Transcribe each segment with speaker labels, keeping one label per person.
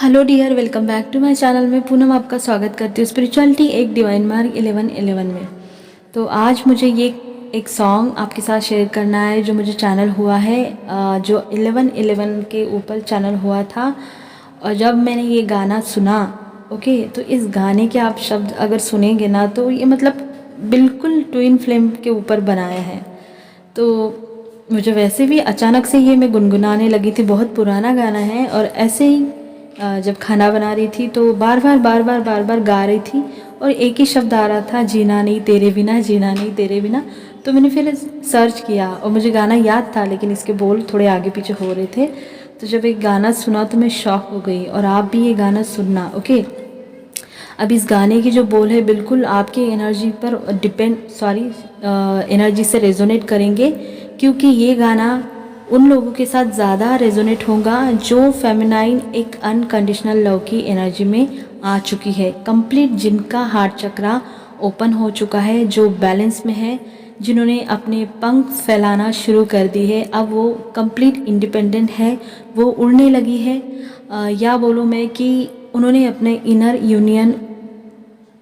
Speaker 1: Hello dear, welcome back to my channel में पूनम आपका स्वागत करती हूँ स्पिरिचुअलिटी एक डिवाइन मार्ग 1111 में। तो आज मुझे ये एक सॉन्ग आपके साथ शेयर करना है जो मुझे चैनल हुआ है, जो 1111 के ऊपर चैनल हुआ था। और जब मैंने ये गाना सुना, ओके, तो इस गाने के आप शब्द अगर सुनेंगे ना तो ये मतलब बिल्कुल ट्विन फ्लेम के ऊपर बनाया है। तो मुझे वैसे भी अचानक से ये मैं गुनगुनाने लगी थी। बहुत पुराना गाना है और ऐसे ही जब खाना बना रही थी तो बार बार गा रही थी और एक ही शब्द आ रहा था, जीना नहीं तेरे बिना, जीना नहीं तेरे बिना। तो मैंने फिर सर्च किया और मुझे गाना याद था लेकिन इसके बोल थोड़े आगे पीछे हो रहे थे। तो जब एक गाना सुना तो मैं शॉक हो गई। और आप भी ये गाना सुनना, ओके। अब इस गाने की जो बोल है बिल्कुल आपकी एनर्जी पर एनर्जी से रेजोनेट करेंगे, क्योंकि ये गाना उन लोगों के साथ ज़्यादा रेजोनेट होगा जो फेमिनाइन एक अनकंडीशनल लव की एनर्जी में आ चुकी है, कंप्लीट, जिनका हार्ट चक्रा ओपन हो चुका है, जो बैलेंस में है, जिन्होंने अपने पंख फैलाना शुरू कर दी है। अब वो कंप्लीट इंडिपेंडेंट है, वो उड़ने लगी है। या बोलूँ मैं कि उन्होंने अपने इनर यूनियन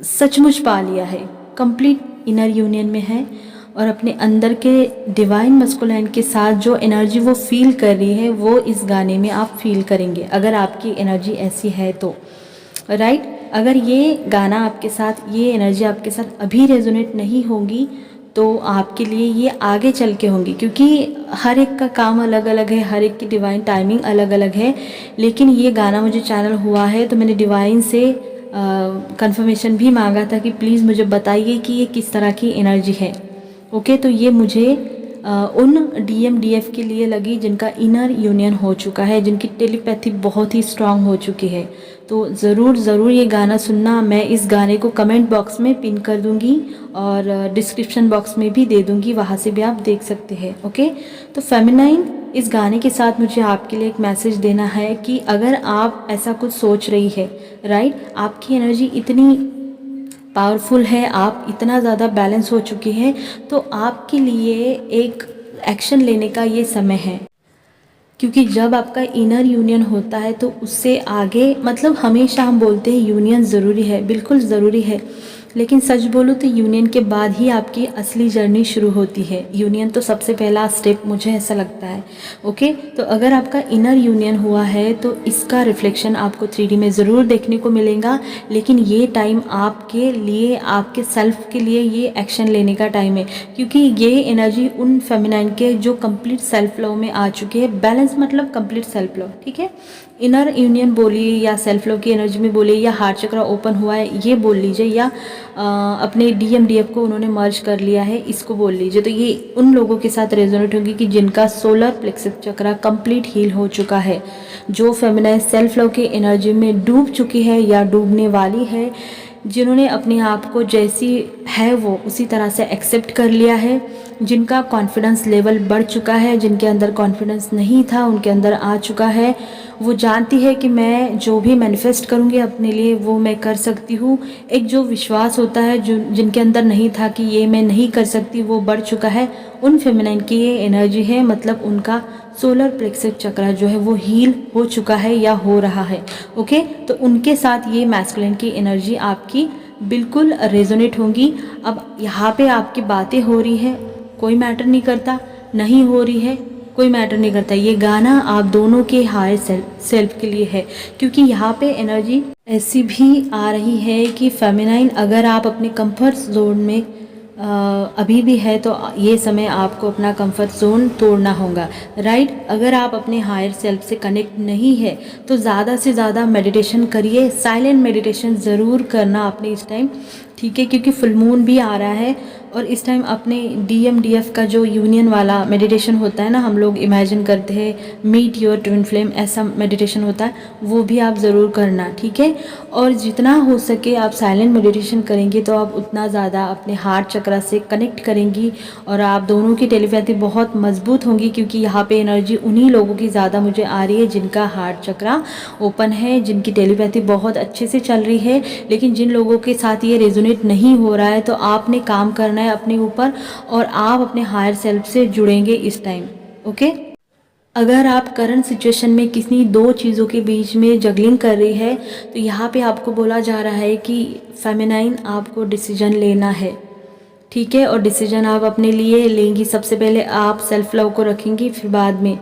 Speaker 1: सचमुच पा लिया है, कंप्लीट इनर यूनियन में है और अपने अंदर के डिवाइन मस्कुलाइन के साथ जो एनर्जी वो फील कर रही है वो इस गाने में आप फील करेंगे, अगर आपकी एनर्जी ऐसी है तो, राइट। अगर ये गाना आपके साथ, ये एनर्जी आपके साथ अभी रेजोनेट नहीं होगी तो आपके लिए ये आगे चल के होंगी, क्योंकि हर एक का काम अलग अलग है, हर एक की डिवाइन टाइमिंग अलग अलग है। लेकिन ये गाना मुझे चैनल हुआ है तो मैंने डिवाइन से कंफर्मेशन भी मांगा था कि प्लीज़ मुझे बताइए कि ये किस तरह की एनर्जी है, ओके। तो ये मुझे उन DMDF के लिए लगी जिनका इनर यूनियन हो चुका है, जिनकी टेलीपैथी बहुत ही स्ट्रांग हो चुकी है। तो ज़रूर ये गाना सुनना। मैं इस गाने को कमेंट बॉक्स में पिन कर दूंगी और डिस्क्रिप्शन बॉक्स में भी दे दूंगी, वहाँ से भी आप देख सकते हैं, ओके। तो फेमिनाइन, इस गाने के साथ मुझे आपके लिए एक मैसेज देना है कि अगर आप ऐसा कुछ सोच रही है, राइट, आपकी एनर्जी इतनी पावरफुल है, आप इतना ज़्यादा बैलेंस हो चुकी है, तो आपके लिए एक एक्शन लेने का ये समय है। क्योंकि जब आपका इनर यूनियन होता है तो उससे आगे, मतलब हमेशा हम बोलते हैं यूनियन ज़रूरी है, बिल्कुल ज़रूरी है, लेकिन सच बोलूँ तो यूनियन के बाद ही आपकी असली जर्नी शुरू होती है। यूनियन तो सबसे पहला स्टेप, मुझे ऐसा लगता है, ओके। तो अगर आपका इनर यूनियन हुआ है तो इसका रिफ्लेक्शन आपको 3D में ज़रूर देखने को मिलेगा। लेकिन ये टाइम आपके लिए, आपके सेल्फ के लिए ये एक्शन लेने का टाइम है, क्योंकि ये एनर्जी उन फेमिनाइन के जो कंप्लीट सेल्फ लव में आ चुके हैं। बैलेंस मतलब कंप्लीट सेल्फ लव, ठीक है। इनर यूनियन बोलिए या सेल्फ लव की एनर्जी में बोलिए या हार्ट चक्र ओपन हुआ है ये बोल लीजिए, या अपने DMDF को उन्होंने मर्ज कर लिया है इसको बोल लीजिए। तो ये उन लोगों के साथ रेजोनेट होगी कि जिनका सोलर प्लेक्सस चक्र कंप्लीट हील हो चुका है, जो फेमिनाइन सेल्फ लव की एनर्जी में डूब चुकी है या डूबने वाली है, जिन्होंने अपने आप को जैसी है वो उसी तरह से एक्सेप्ट कर लिया है, जिनका कॉन्फिडेंस लेवल बढ़ चुका है, जिनके अंदर कॉन्फिडेंस नहीं था उनके अंदर आ चुका है। वो जानती है कि मैं जो भी मैनिफेस्ट करूँगी अपने लिए वो मैं कर सकती हूँ। एक जो विश्वास होता है जो जिनके अंदर नहीं था कि ये मैं नहीं कर सकती, वो बढ़ चुका है। उन फेमिनाइन की ये एनर्जी है, मतलब उनका सोलर प्लेक्सस चक्र जो है वो हील हो चुका है या हो रहा है, ओके। तो उनके साथ ये मैस्कुलिन की एनर्जी आपकी बिल्कुल रेजोनेट होंगी। अब यहाँ पे आपकी बातें हो रही है, कोई मैटर नहीं करता, नहीं हो रही है कोई मैटर नहीं करता। ये गाना आप दोनों के हायर सेल्फ के लिए है, क्योंकि यहाँ पे एनर्जी ऐसी भी आ रही है कि फेमिनाइन, अगर आप अपने कंफर्ट जोन में अभी भी है तो ये समय आपको अपना कंफर्ट जोन तोड़ना होगा, राइट। अगर आप अपने हायर सेल्फ से कनेक्ट नहीं है तो ज़्यादा से ज़्यादा मेडिटेशन करिए, साइलेंट मेडिटेशन ज़रूर करना अपने इस टाइम, ठीक है, क्योंकि फुल मून भी आ रहा है। और इस टाइम अपने DMDF का जो यूनियन वाला मेडिटेशन होता है ना, हम लोग इमेजिन करते हैं मीट योर ट्विन फ्लेम, ऐसा मेडिटेशन होता है, वो भी आप ज़रूर करना, ठीक है। और जितना हो सके आप साइलेंट मेडिटेशन करेंगे तो आप उतना ज़्यादा अपने हार्ट चक्र से कनेक्ट करेंगी और आप दोनों की टेलीपैथी बहुत मजबूत होंगी, क्योंकि यहाँ पे एनर्जी उन्हीं लोगों की ज़्यादा मुझे आ रही है जिनका हार्ट चक्र ओपन है, जिनकी टेलीपैथी बहुत अच्छे से चल रही है। लेकिन जिन लोगों के साथ ये रेजोनेट नहीं हो रहा है तो आपने काम करना है अपने ऊपर और आप अपने हायर सेल्फ से जुड़ेंगे इस टाइम, ओके। अगर आप करंट सिचुएशन में किसी दो चीज़ों के बीच में जगलिंग कर रही है तो यहाँ पे आपको बोला जा रहा है कि फेमिनाइन आपको डिसीजन लेना है, ठीक है। और डिसीजन आप अपने लिए लेंगी। सबसे पहले आप सेल्फ लव को रखेंगी, फिर बाद में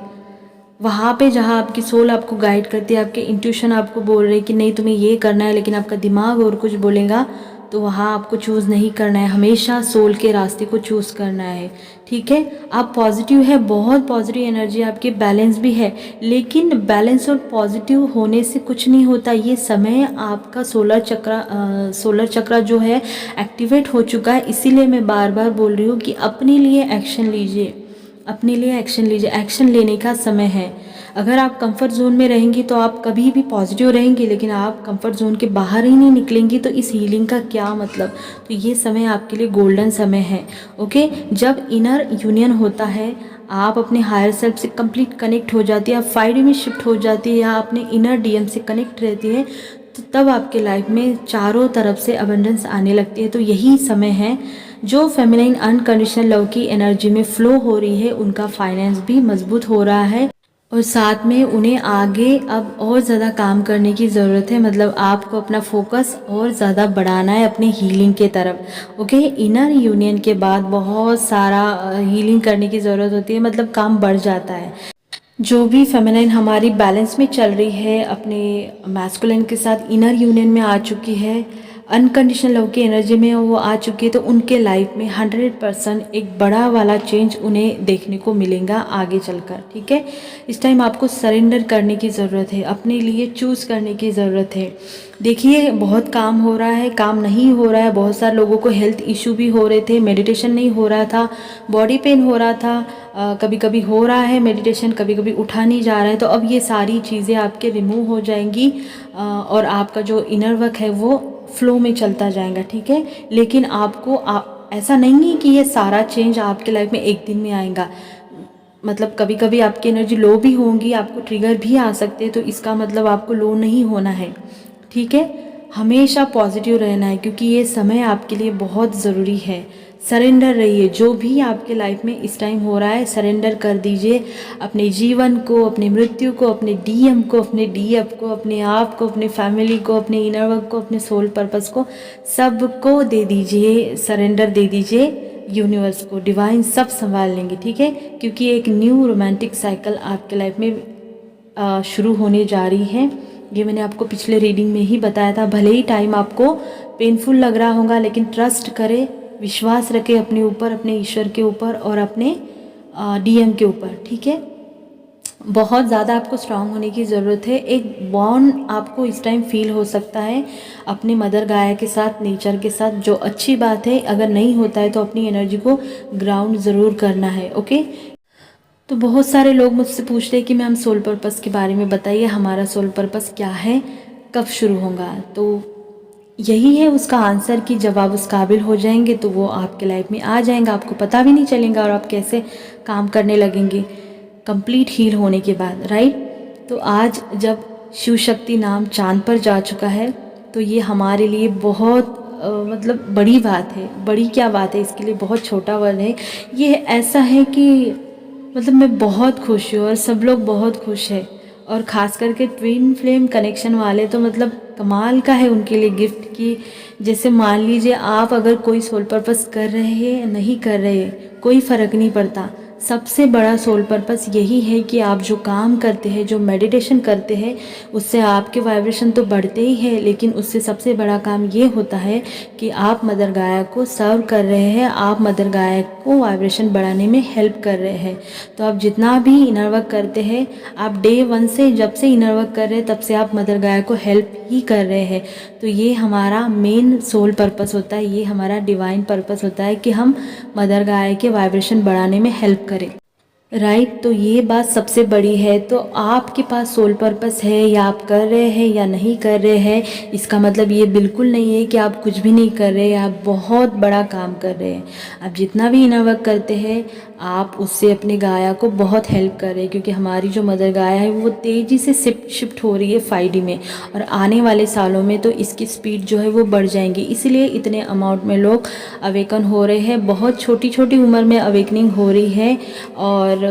Speaker 1: वहाँ पे जहाँ आपकी सोल आपको गाइड करती है, आपके इंट्यूशन आपको बोल रहे हैं कि नहीं तुम्हें ये करना है, लेकिन आपका दिमाग और कुछ बोलेगा, तो वहाँ आपको चूज़ नहीं करना है। हमेशा सोल के रास्ते को चूज़ करना है, ठीक है। आप पॉजिटिव है, बहुत पॉजिटिव एनर्जी आपकी, बैलेंस भी है, लेकिन बैलेंस और पॉजिटिव होने से कुछ नहीं होता। ये समय आपका सोलर चक्र जो है एक्टिवेट हो चुका है। इसीलिए मैं बार बार बोल रही हूँ कि अपने लिए एक्शन लीजिए, अपने लिए एक्शन लीजिए। एक्शन लेने का समय है। अगर आप कंफर्ट जोन में रहेंगी तो आप कभी भी पॉजिटिव रहेंगी, लेकिन आप कंफर्ट जोन के बाहर ही नहीं निकलेंगी तो इस हीलिंग का क्या मतलब। तो ये समय आपके लिए गोल्डन समय है, ओके। जब इनर यूनियन होता है, आप अपने हायर सेल्फ से कंप्लीट कनेक्ट हो जाती है, आप 5D में शिफ्ट हो जाती है या अपने इनर डीएम से कनेक्ट रहती है, तो तब आपके लाइफ में चारों तरफ से अबंडेंस आने लगती है। तो यही समय है जो फेमिनाइन अनकंडीशनल लव की एनर्जी में फ्लो हो रही है, उनका फाइनेंस भी मजबूत हो रहा है और साथ में उन्हें आगे अब और ज़्यादा काम करने की ज़रूरत है। मतलब आपको अपना फोकस और ज़्यादा बढ़ाना है अपनी हीलिंग के तरफ, ओके। इनर यूनियन के बाद बहुत सारा हीलिंग करने की ज़रूरत होती है, मतलब काम बढ़ जाता है। जो भी फेमिनाइन हमारी बैलेंस में चल रही है, अपने मैस्कुलिन के साथ इनर यूनियन में आ चुकी है, अनकंडीशनल लव की एनर्जी में वो आ चुकी है, तो उनके लाइफ में 100% एक बड़ा वाला चेंज उन्हें देखने को मिलेगा आगे चलकर, ठीक है। इस टाइम आपको सरेंडर करने की ज़रूरत है, अपने लिए चूज़ करने की ज़रूरत है। देखिए बहुत काम हो रहा है, काम नहीं हो रहा है। बहुत सारे लोगों को हेल्थ इशू भी हो रहे थे, मेडिटेशन नहीं हो रहा था, बॉडी पेन हो रहा था, कभी कभी हो रहा है मेडिटेशन, कभी कभी उठा नहीं जा रहा है। तो अब ये सारी चीज़ें आपके रिमूव हो जाएंगी और आपका जो इनर वर्क है वो फ्लो में चलता जाएगा, ठीक है। लेकिन आपको ऐसा नहीं है कि ये सारा चेंज आपके लाइफ में एक दिन में आएगा। मतलब कभी कभी आपकी एनर्जी लो भी होंगी, आपको ट्रिगर भी आ सकते हैं, तो इसका मतलब आपको लो नहीं होना है, ठीक है। हमेशा पॉजिटिव रहना है क्योंकि ये समय आपके लिए बहुत ज़रूरी है। सरेंडर रहिए, जो भी आपके लाइफ में इस टाइम हो रहा है सरेंडर कर दीजिए। अपने जीवन को, अपनी मृत्यु को, अपने डीएम को, अपने डीएफ को, अपने आप को, अपने फैमिली को, अपने इनर वर्क को, अपने सोल पर्पस को, सबको दे दीजिए, सरेंडर दे दीजिए यूनिवर्स को। डिवाइन सब संभाल लेंगे, ठीक है। क्योंकि एक न्यू रोमांटिक साइकिल आपके लाइफ में शुरू होने जा रही है। ये मैंने आपको पिछले रीडिंग में ही बताया था। भले ही टाइम आपको पेनफुल लग रहा होगा, लेकिन ट्रस्ट करें, विश्वास रखें अपने ऊपर, अपने ईश्वर के ऊपर और अपने डीएम के ऊपर, ठीक है। बहुत ज़्यादा आपको स्ट्रांग होने की ज़रूरत है। एक बॉन्ड आपको इस टाइम फील हो सकता है अपने मदर गाया के साथ, नेचर के साथ, जो अच्छी बात है। अगर नहीं होता है तो अपनी एनर्जी को ग्राउंड ज़रूर करना है, ओके। तो बहुत सारे लोग मुझसे पूछते हैं कि मैम सोल पर्पस के बारे में बताइए, हमारा सोल पर्पस क्या है, कब शुरू होगा। तो यही है उसका आंसर कि जब आप उस काबिल हो जाएंगे तो वो आपके लाइफ में आ जाएगा, आपको पता भी नहीं चलेगा और आप कैसे काम करने लगेंगे कंप्लीट हील होने के बाद, राइट। तो आज जब शिव शक्ति नाम चांद पर जा चुका है तो ये हमारे लिए बहुत मतलब बड़ी बात है। बड़ी क्या बात है, इसके लिए बहुत छोटा वर्ड है। ये ऐसा है कि मतलब मैं बहुत खुश हूँ और सब लोग बहुत खुश है, और ख़ास करके ट्विन फ्लेम कनेक्शन वाले तो मतलब कमाल का है उनके लिए गिफ्ट की। जैसे मान लीजिए आप अगर कोई सोल पर्पस कर रहे हैं या नहीं कर रहे हैं, कोई फ़र्क नहीं पड़ता। सबसे बड़ा सोल पर्पस यही है कि आप जो काम करते हैं, जो मेडिटेशन करते हैं, उससे आपके वाइब्रेशन तो बढ़ते ही है, लेकिन उससे सबसे बड़ा काम ये होता है कि आप मदर गाया को सर्व कर रहे हैं, आप मदर गाया को वाइब्रेशन बढ़ाने में हेल्प कर रहे हैं। तो आप जितना भी इनर वर्क करते हैं, आप डे 1 से जब से इनर वर्क कर रहे हैं तब से आप मदर गाया को हेल्प ही कर रहे हैं। तो ये हमारा मेन सोल पर्पस होता है, ये हमारा डिवाइन पर्पस होता है कि हम मदर गाया के वाइब्रेशन बढ़ाने में हेल्प करें, राइट। तो ये बात सबसे बड़ी है। तो आपके पास सोल पर्पस है या आप कर रहे हैं या नहीं कर रहे हैं, इसका मतलब ये बिल्कुल नहीं है कि आप कुछ भी नहीं कर रहे हैं, आप बहुत बड़ा काम कर रहे हैं। आप जितना भी इनर वर्क करते हैं आप उससे अपने गाया को बहुत हेल्प कर रहे हैं, क्योंकि हमारी जो मदर गाया है वो तेज़ी से शिफ्ट हो रही है 5D में, और आने वाले सालों में तो इसकी स्पीड जो है वो बढ़ जाएंगी। इसीलिए इतने अमाउंट में लोग अवेकन हो रहे हैं, बहुत छोटी छोटी उम्र में अवेकनिंग हो रही है। और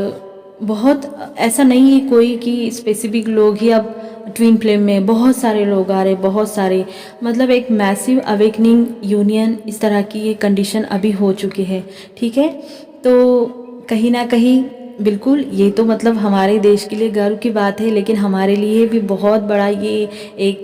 Speaker 1: बहुत ऐसा नहीं है कोई कि स्पेसिफिक लोग ही अब ट्विन फ्लेम में बहुत सारे लोग आ रहे, बहुत सारे, मतलब एक मैसिव अवेकनिंग यूनियन इस तरह की ये कंडीशन अभी हो चुकी है। ठीक है, तो कहीं ना कहीं बिल्कुल ये तो मतलब हमारे देश के लिए गर्व की बात है, लेकिन हमारे लिए भी बहुत बड़ा ये एक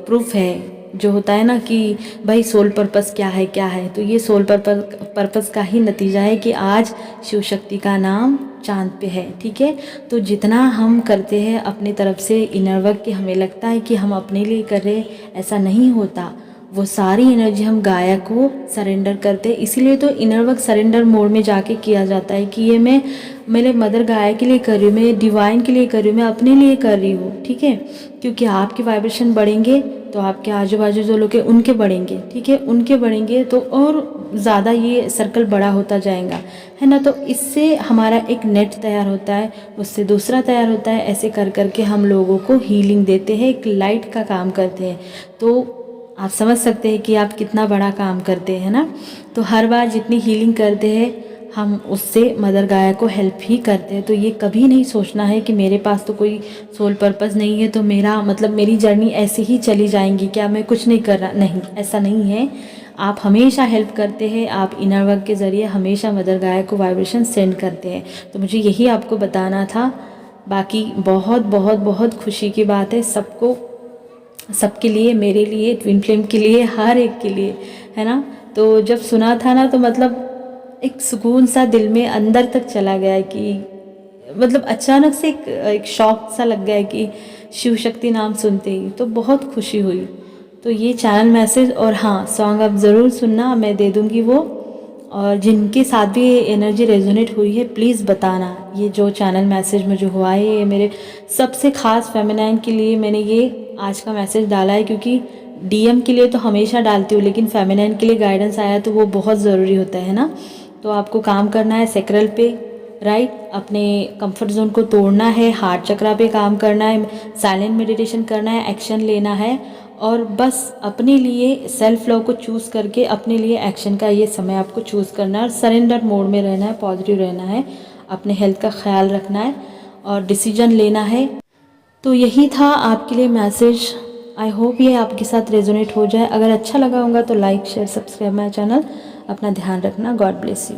Speaker 1: प्रूफ है जो होता है ना कि भाई सोल पर्पस क्या है। तो ये सोल पर्पस का ही नतीजा है कि आज शिव शक्ति का नाम चांद पे है। ठीक है, तो जितना हम करते हैं अपने तरफ से इनर वर्क कि हमें लगता है कि हम अपने लिए कर रहे, ऐसा नहीं होता। वो सारी एनर्जी हम गाया को सरेंडर करते हैं। इसीलिए तो इनर वर्क सरेंडर मोड में जाके किया जाता है कि ये मैं मेरे मदर गाया के लिए कर रही हूँ, मैं डिवाइन के लिए कर रही हूँ, मैं अपने लिए कर रही हूँ। ठीक है, क्योंकि आपके वाइब्रेशन बढ़ेंगे तो आपके आजू बाजू जो लोग हैं उनके बढ़ेंगे। ठीक है, उनके बढ़ेंगे तो और ज़्यादा ये सर्कल बड़ा होता जाएगा, है ना। तो इससे हमारा एक नेट तैयार होता है, उससे दूसरा तैयार होता है, ऐसे कर करके हम लोगों को हीलिंग देते हैं, एक लाइट का काम करते हैं। तो आप समझ सकते हैं कि आप कितना बड़ा काम करते हैं ना। तो हर बार जितनी हीलिंग करते हैं हम उससे मदर गाया को हेल्प ही करते हैं। तो ये कभी नहीं सोचना है कि मेरे पास तो कोई सोल पर्पस नहीं है, तो मेरा मतलब मेरी जर्नी ऐसे ही चली जाएंगी, क्या मैं कुछ नहीं कर रहा, नहीं, ऐसा नहीं है। आप हमेशा हेल्प करते हैं, आप इनर वर्क के ज़रिए हमेशा मदर गाया को वाइब्रेशन सेंड करते हैं। तो मुझे यही आपको बताना था। बाकी बहुत बहुत बहुत खुशी की बात है सबको, सबके लिए, मेरे लिए, ट्विन फ्लेम के लिए, हर एक के लिए, है ना। तो जब सुना था ना तो मतलब एक सुकून सा दिल में अंदर तक चला गया कि मतलब अचानक से एक शॉक सा लग गया कि शिव शक्ति नाम सुनते ही तो बहुत खुशी हुई। तो ये चैनल मैसेज और हाँ सॉन्ग आप ज़रूर सुनना, मैं दे दूँगी वो। और जिनके साथ भी ये एनर्जी रेजोनेट हुई है प्लीज़ बताना। ये जो चैनल मैसेज मुझे हुआ है ये मेरे सबसे ख़ास फेमिनाइन के लिए मैंने ये आज का मैसेज डाला है, क्योंकि डीएम के लिए तो हमेशा डालती हूँ, लेकिन फेमिनाइन के लिए गाइडेंस आया तो वो बहुत ज़रूरी होता है ना। तो आपको काम करना है सेक्रल पे, राइट, अपने कंफर्ट जोन को तोड़ना है, हार्ट चक्रा पे काम करना है, साइलेंट मेडिटेशन करना है, एक्शन लेना है और बस अपने लिए सेल्फ लव को चूज़ करके अपने लिए एक्शन का ये समय आपको चूज़ करना है और सरेंडर मोड में रहना है, पॉजिटिव रहना है, अपने हेल्थ का ख्याल रखना है और डिसीजन लेना है। तो यही था आपके लिए मैसेज। आई होप ये आपके साथ रेजोनेट हो जाए। अगर अच्छा लगा होगा तो like share subscribe my channel. अपना ध्यान रखना। God bless you.